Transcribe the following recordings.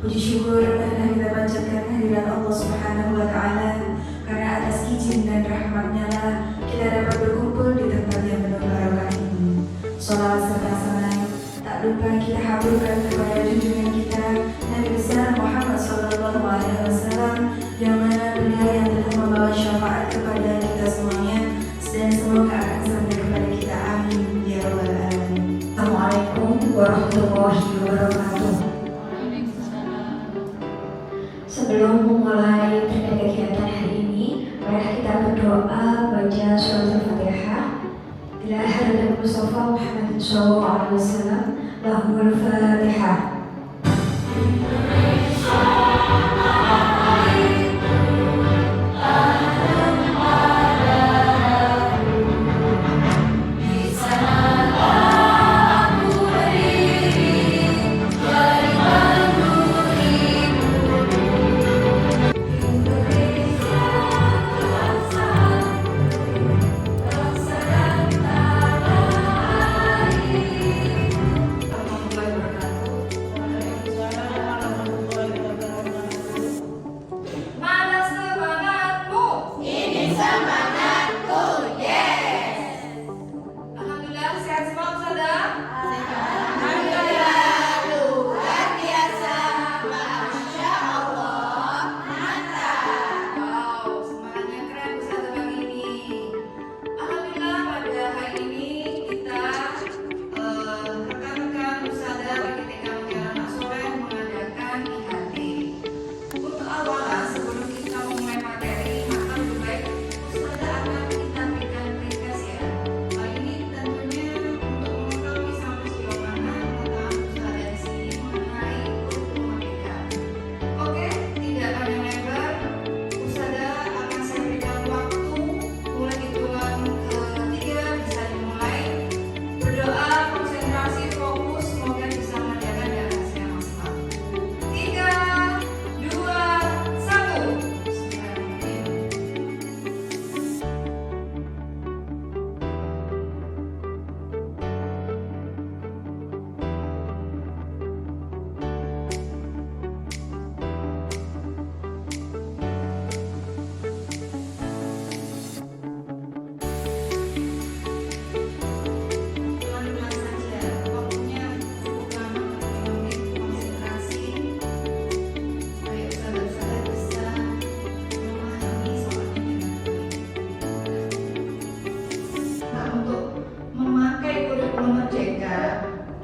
Puji syukur telah kita panjatkan kehadiran Allah Subhanahu wa Ta'ala, karena atas izin dan rahmat-Nya lah kita dapat berkumpul di tempat yang penuh barokah ini. Sholawat serta salam tak lupa kita haturkan kepada junjungan kita Nabi besar Muhammad Sallallahu Alaihi Wasallam, yang mana beliau yang telah membawa syafaat kepada kita semuanya, dan semoga akan sampai kepada kita. Amin ya rabbal alamin. Assalamualaikum warahmatullahi wabarakatuh. Sebelum memulai terkait kegiatan hari ini, mari kita berdoa baca surat Al-Fatihah. Ila hadratil Mustafa Muhammad sallallahu alaihi wasallam. Lahul Fatihah.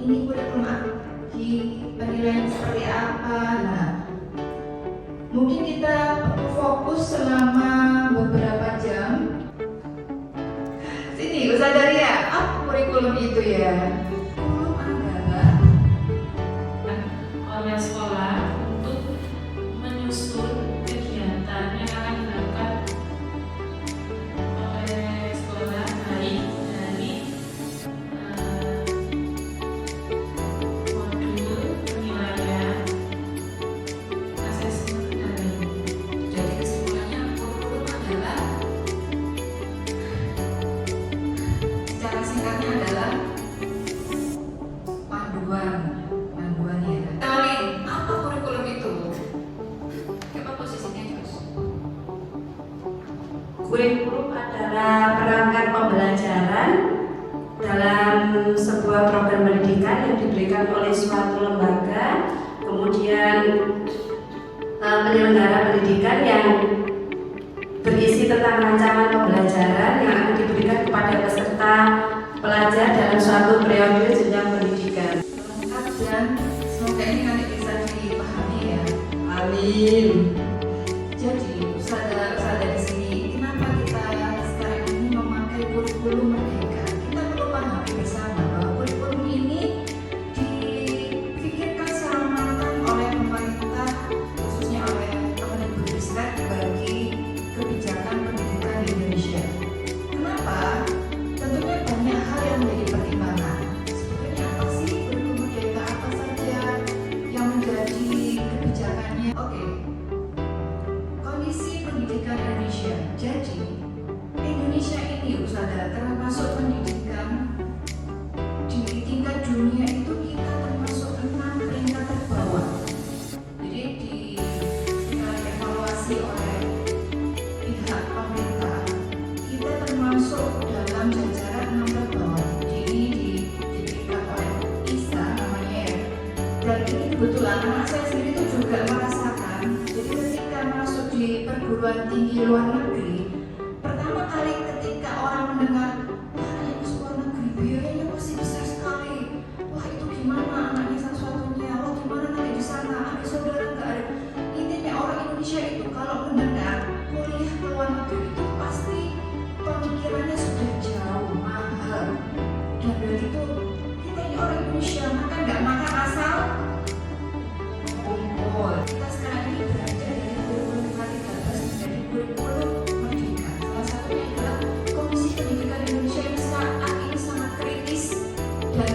Ini kurikulum di penilaian seperti apa? Nah, mungkin kita fokus selama beberapa jam. Sini, Ustazah Daria, apa kurikulum itu ya? Kurikulum adalah oleh sekolah untuk menyusun kegiatan yang akan dilakukan oleh sekolah, baik dari kurikulum adalah perangkat pembelajaran dalam sebuah program pendidikan yang diberikan oleh suatu lembaga, kemudian penyelenggara pendidikan yang berisi tentang rancangan pembelajaran yang akan diberikan kepada peserta pelajar dalam suatu periode jenjang pendidikan. Lengkap dan semoga ini nanti bisa dipahami ya. Amin. Jadi Ustazah di sini, kenapa kita sekarang ini memakai kurikulum Merdeka? Kita perlu pahami bersama bahwa kurikulum ini dipikirkan secara matang oleh pemerintah, khususnya oleh Kemendikbudristek bagi kebijakan pendidikan di Indonesia. Kenapa? Tentunya banyak hal yang menjadi pertimbangan. Sebetulnya apa sih kurikulum Merdeka? Apa saja yang menjadi kebijakannya? Oke. kebetulan anak saya sendiri itu juga merasakan. Jadi ketika masuk di perguruan tinggi luar negeri, pertama kali ketika orang mendengar anaknya masuk luar negeri biayanya pasti besar sekali. Wah itu gimana anaknya satu-satunya? Wah gimana nanti di sana? Ada saudara nggak ada? Intinya orang Indonesia itu kalau mendengar kuliah ke luar negeri itu pasti pemikirannya sudah jauh mahal. Dan begitu kita ini orang Indonesia makan nggak makan asal kumpul. Kita sekarang ini belajar dari kurikulum 13 menjadi kurikulum merdeka. Salah satunya adalah Komisi Pendidikan Indonesia yang saat ini sangat kritis, dan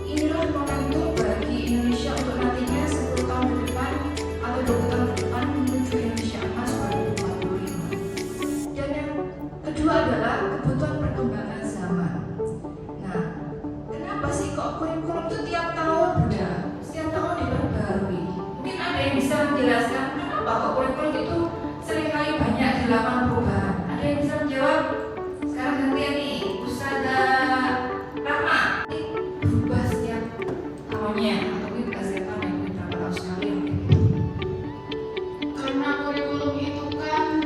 inilah momentum bagi Indonesia untuk nantinya 10 tahun ke depan atau 20 tahun ke depan menuju Indonesia Emas 2045. Dan yang kedua adalah kebutuhan perkembangan zaman. Nah, kenapa sih kok kurikulum itu tiap tahun berubah, setiap tahun diperbarui? Mungkin ada yang bisa menjelaskan kenapa kok kurikulum itu seringkali banyak dilakukan perubahan? Ada yang bisa menjawab? Sekarang gantian nih, Ustazah Rahma. Ini berubah setiap tahunnya atau mungkin berubah setiap tahun yang berapa tahun sekali? Karena kurikulum itu kan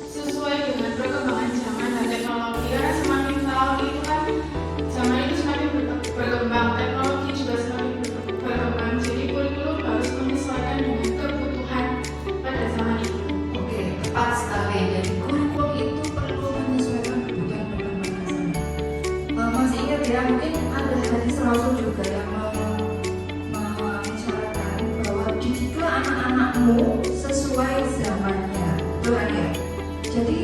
sesuai dengan perkembangan zaman dan teknologi. Karena semakin tahun itu kan zaman itu semakin berkembang, teknologi juga semakin berkembang. Jadi kurikulum harus menyesuaikan dengan kebutuhan pada zaman itu. Oke, tepat sekali. Jadi kurikulum itu perlu menyesuaikan kebutuhan perkembangan zaman. Masih ingat ya, mungkin ada hadis Rasul juga yang mengisyaratkan bahwa didiklah anak-anakmu sesuai zamannya. Betul kan ya? Jadi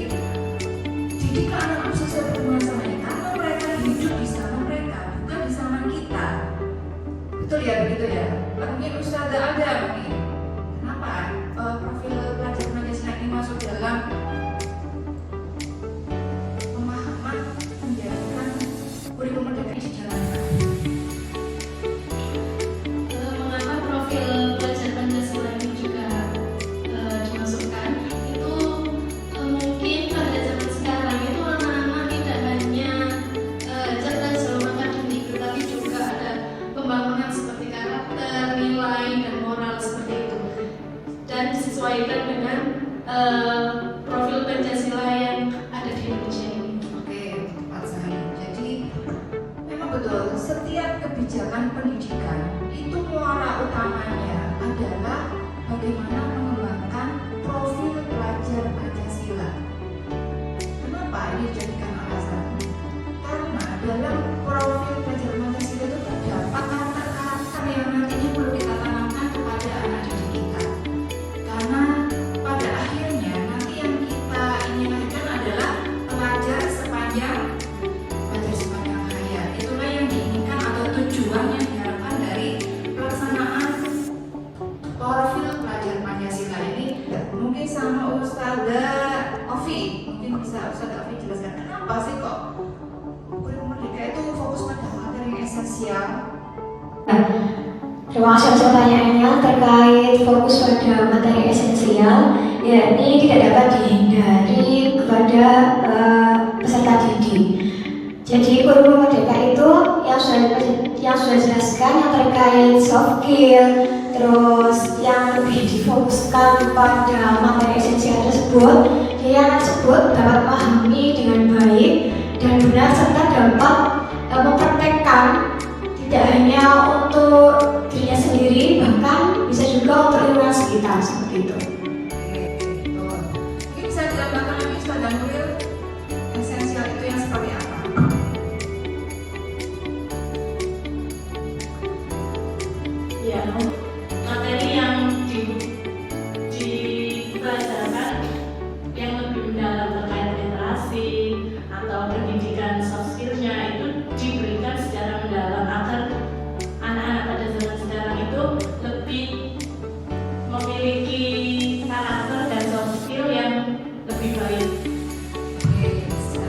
didiklah anak-anakmu sesuai perkembangan zamannya, karena mereka hidup di zaman mereka, bukan di zaman kita. Betul ya, begitu ya? Mungkin Ustazah ada mungkin. Kenapa profil pelajar Pancasila ini masuk dalam pemahaman menjadikan kurikulum merdeka ini dijalankan? Mengapa profil pelajar Pancasila ini juga dimasukkan? Itu mungkin pada zaman sekarang itu anak-anak tidak hanya cerdas dalam akademik, tetapi juga ada pembangunan seperti karakter, nilai, dan moral seperti itu. Dan disesuaikan dengan profil Pancasila yang ada di Indonesia ini. Oke, tepat sekali. Jadi memang betul, setiap kebijakan pendidikan itu muara utamanya adalah bagaimana mengembangkan profil pelajar Pancasila. Kenapa ini dijadikan alasan? Karena dalam profil pelajar Pancasila itu terdapat karakter-karakter yang nantinya perlu kita tanamkan kepada anak didik kita. Karena pada akhirnya nanti yang kita ingin lahirkan adalah pelajar sepanjang hayat. Itulah yang diinginkan atau tujuan yang diharapkan dari pelaksanaan profil pelajar Pancasila ini. Mungkin sama Ustazah Ovi, mungkin bisa Ustazah Ovi jelaskan kenapa sih kok kurikulum merdeka itu fokus pada materi yang esensial? Terima kasih atas pertanyaannya terkait fokus pada materi esensial. Ya, ini tidak dapat dihindari kepada peserta didik. Jadi kurikulum merdeka itu yang sudah jelaskan yang terkait soft skill, terus yang lebih difokuskan pada materi esensial tersebut, yang tersebut dapat memahami dengan baik dan benar serta dapat mempraktekkan tidak hanya untuk dirinya sendiri, bahkan bisa juga untuk lingkungan sekitar seperti itu. Betul. Mungkin bisa digambarkan lagi Ustazah Nuril, esensial itu yang seperti apa? Ya, materi yang dipelajarkan yang lebih mendalam terkait literasi atau pendidikan soft skill-nya itu diberikan secara mendalam agar anak-anak pada zaman sekarang itu lebih memiliki karakter dan soft skill yang lebih baik. Oke, bisa.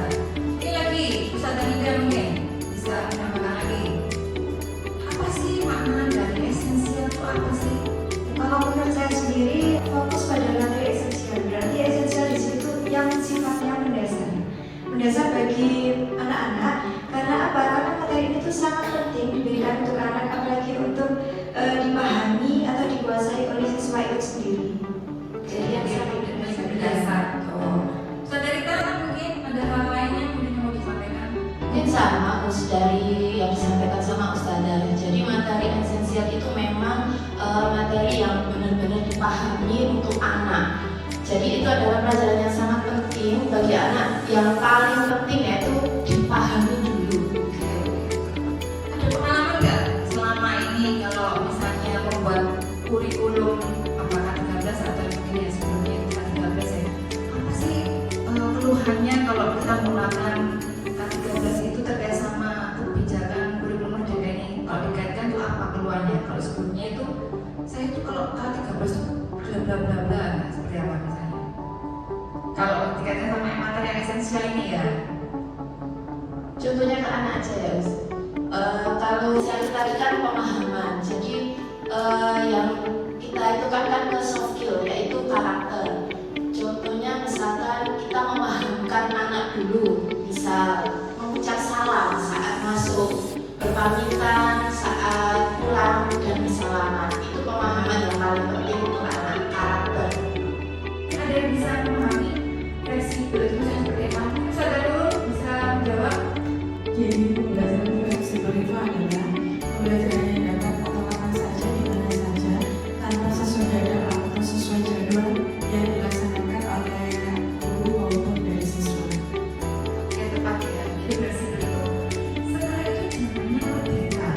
Ini lagi, Ustazah Nida mungkin bisa menambahkan lagi. Apa sih makna dari esensial itu apa sih? Kalau menurut saya sendiri fokus pada materi esensial, berarti esensial di situ yang sifatnya mendasar bagi anak-anak. Karena apa? Karena materi itu sangat penting diberikan untuk anak, apalagi untuk dipahami Jadi itu adalah pelajaran yang sangat penting bagi anak. Yang paling penting yaitu dipahami dulu. Ada pengalaman nggak selama ini kalau misalnya membuat kurikulum apakah 13 atau mungkin yang sebelumnya bukan 13 ya? Apa sih keluhannya kalau kita menggunakan K13 itu terkait sama kebijakan kurikulum merdeka ini? Kalau dikaitkan tuh apa keluhannya? Kalau sebelumnya itu saya tuh kalau K13 tuh bla bla bla bla, nah, seperti apa misalnya? Kalau dikaitkan sama materi yang esensial ini ya. Contohnya ke anak aja ya, Us. Kalau saya tadi kan pemahaman, jadi yang kita itu kan ke soft skill yaitu karakter. Contohnya misalkan kita memahamkan anak dulu, bisa mengucap salam saat masuk, berpamitan saat pulang dan bersalaman. Itu pemahaman yang paling penting untuk anak, karakter. Ada yang bisa memahami versi belajarnya seperti apa? Saudara dulu bisa menjawab. Jadi pembelajaran fleksibel itu adalah pembelajaran yang dapat atau kapan saja di mana saja tanpa sesuai jadwal atau sesuai jadwal yang dilaksanakan oleh guru maupun dari siswa. Ya tepat ya, jadi fleksibel itu. Sekarang itu zamannya merdeka.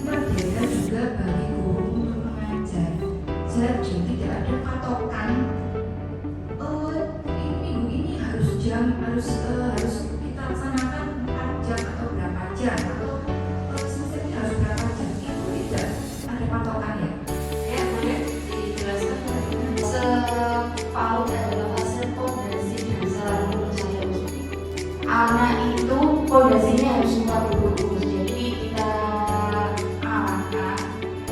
Merdeka juga bagi guru untuk mengajar. Jadi tidak ada patokan. Ini minggu ini harus harus kita laksanakan 4 jam atau berapa jam atau semester ini harus berapa jam, itu tidak ada patokan ya. Ya boleh dijelaskan bagaimana? Sepaut adalah hasil pondasi dan selalu percaya. Anak itu pondasinya harus 40 jadi kita arahkan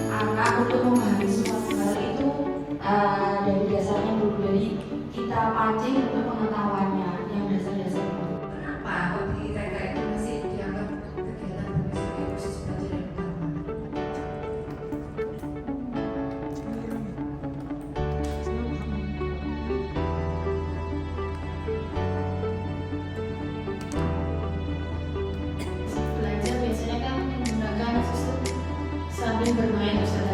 anak untuk memahami suatu hal itu dari dasarnya dulu, dari kita pancing untuk pengetahuannya yang dasar-dasar. Kenapa kok di TK itu masih dianggap kegiatan sebagai proses belajar yang utama? Belajar biasanya kan menggunakan sistem sambil bermain, Ustaz.